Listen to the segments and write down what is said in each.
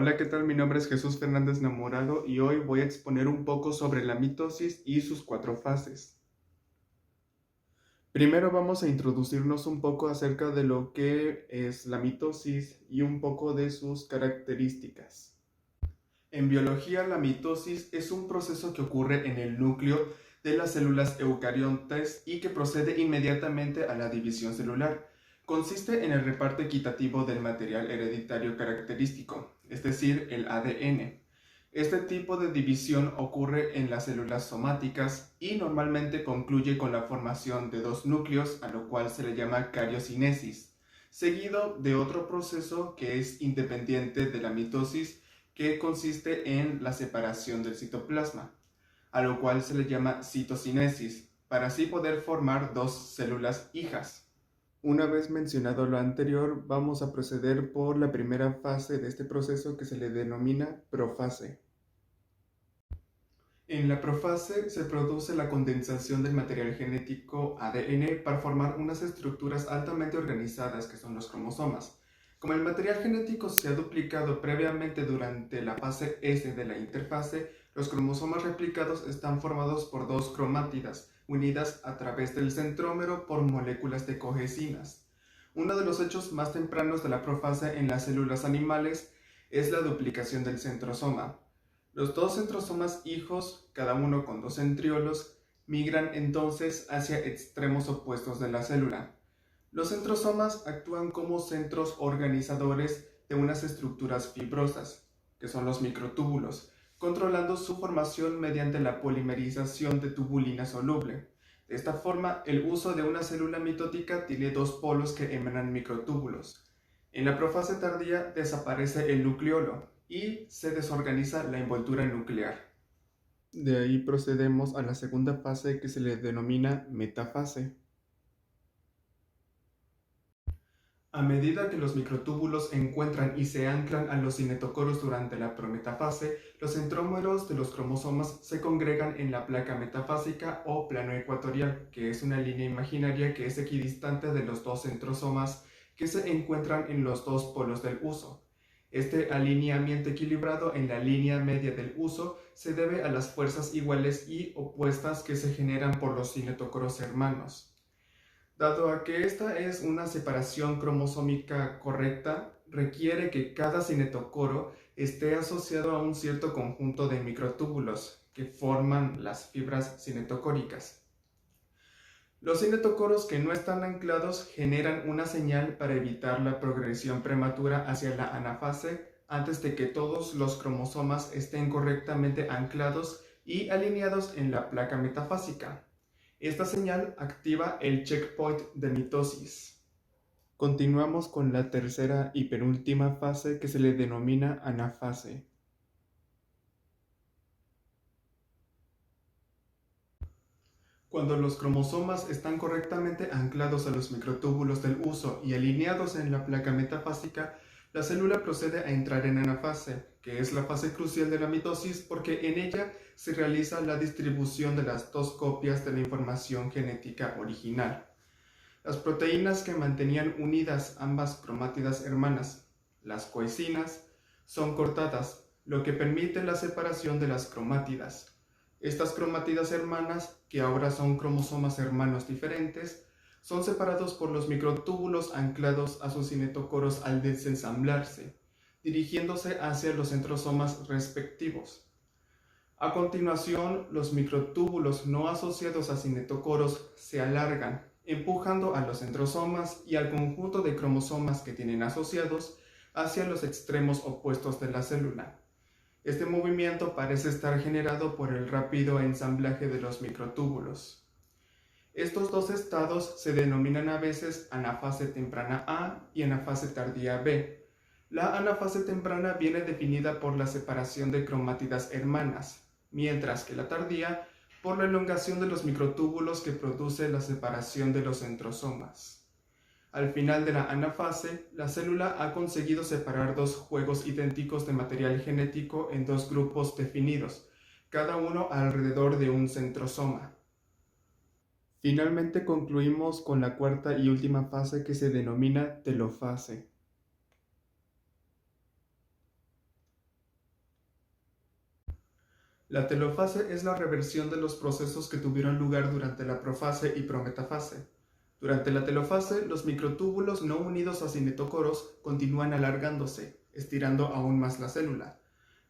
Hola, ¿qué tal? Mi nombre es Jesús Fernández Namorado y hoy voy a exponer un poco sobre la mitosis y sus 4 fases. Primero vamos a introducirnos un poco acerca de lo que es la mitosis y un poco de sus características. En biología, la mitosis es un proceso que ocurre en el núcleo de las células eucariontes y que procede inmediatamente a la división celular. Consiste en el reparto equitativo del material hereditario característico, es decir, el ADN. Este tipo de división ocurre en las células somáticas y normalmente concluye con la formación de 2 núcleos, a lo cual se le llama cariocinesis, seguido de otro proceso que es independiente de la mitosis, que consiste en la separación del citoplasma, a lo cual se le llama citocinesis, para así poder formar 2 células hijas. Una vez mencionado lo anterior, vamos a proceder por la primera fase de este proceso que se le denomina profase. En la profase se produce la condensación del material genético ADN para formar unas estructuras altamente organizadas que son los cromosomas. Como el material genético se ha duplicado previamente durante la fase S de la interfase, los cromosomas replicados están formados por 2 cromátidas, unidas a través del centrómero por moléculas de cohesinas. Uno de los hechos más tempranos de la profase en las células animales es la duplicación del centrosoma. Los 2 centrosomas hijos, cada uno con 2 centriolos, migran entonces hacia extremos opuestos de la célula. Los centrosomas actúan como centros organizadores de unas estructuras fibrosas, que son los microtúbulos, controlando su formación mediante la polimerización de tubulina soluble. De esta forma, el uso de una célula mitótica tiene 2 polos que emanan microtúbulos. En la profase tardía desaparece el nucleolo y se desorganiza la envoltura nuclear. De ahí procedemos a la segunda fase que se le denomina metafase. A medida que los microtúbulos encuentran y se anclan a los cinetocoros durante la prometafase, los centrómeros de los cromosomas se congregan en la placa metafásica o plano ecuatorial, que es una línea imaginaria que es equidistante de los 2 centrosomas que se encuentran en los 2 polos del uso. Este alineamiento equilibrado en la línea media del uso se debe a las fuerzas iguales y opuestas que se generan por los cinetocoros hermanos. Dado a que esta es una separación cromosómica correcta, requiere que cada cinetocoro esté asociado a un cierto conjunto de microtúbulos que forman las fibras cinetocóricas. Los cinetocoros que no están anclados generan una señal para evitar la progresión prematura hacia la anafase antes de que todos los cromosomas estén correctamente anclados y alineados en la placa metafásica. Esta señal activa el checkpoint de mitosis. Continuamos con la tercera y penúltima fase que se le denomina anafase. Cuando los cromosomas están correctamente anclados a los microtúbulos del uso y alineados en la placa metafásica, la célula procede a entrar en anafase, que es la fase crucial de la mitosis porque en ella se realiza la distribución de las 2 copias de la información genética original. Las proteínas que mantenían unidas ambas cromátidas hermanas, las cohesinas, son cortadas, lo que permite la separación de las cromátidas. Estas cromátidas hermanas, que ahora son cromosomas hermanos diferentes, son separados por los microtúbulos anclados a sus cinetocoros al desensamblarse, dirigiéndose hacia los centrosomas respectivos. A continuación, los microtúbulos no asociados a cinetocoros se alargan, empujando a los centrosomas y al conjunto de cromosomas que tienen asociados hacia los extremos opuestos de la célula. Este movimiento parece estar generado por el rápido ensamblaje de los microtúbulos. Estos 2 estados se denominan a veces anafase temprana A y anafase tardía B. La anafase temprana viene definida por la separación de cromátidas hermanas, mientras que la tardía por la elongación de los microtúbulos que produce la separación de los centrosomas. Al final de la anafase, la célula ha conseguido separar 2 juegos idénticos de material genético en 2 grupos definidos, cada uno alrededor de un centrosoma. Finalmente concluimos con la cuarta y última fase que se denomina telofase. La telofase es la reversión de los procesos que tuvieron lugar durante la profase y prometafase. Durante la telofase, los microtúbulos no unidos a cinetocoros continúan alargándose, estirando aún más la célula.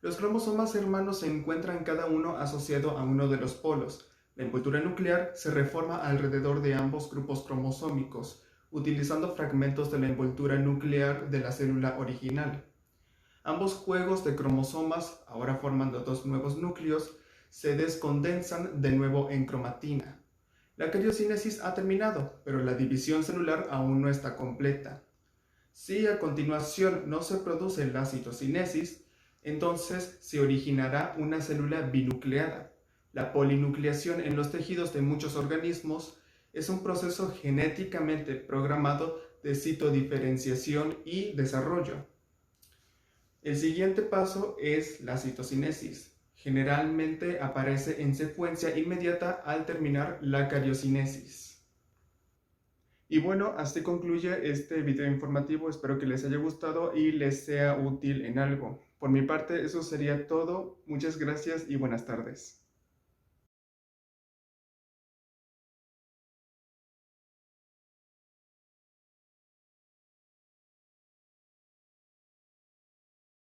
Los cromosomas hermanos se encuentran cada uno asociado a uno de los polos. La envoltura nuclear se reforma alrededor de ambos grupos cromosómicos, utilizando fragmentos de la envoltura nuclear de la célula original. Ambos juegos de cromosomas, ahora formando dos nuevos núcleos, se descondensan de nuevo en cromatina. La cariocinesis ha terminado, pero la división celular aún no está completa. Si a continuación no se produce la citocinesis, entonces se originará una célula binucleada. La polinucleación en los tejidos de muchos organismos es un proceso genéticamente programado de citodiferenciación y desarrollo. El siguiente paso es la citocinesis. Generalmente aparece en secuencia inmediata al terminar la cariocinesis. Y bueno, así concluye este video informativo. Espero que les haya gustado y les sea útil en algo. Por mi parte, eso sería todo. Muchas gracias y buenas tardes.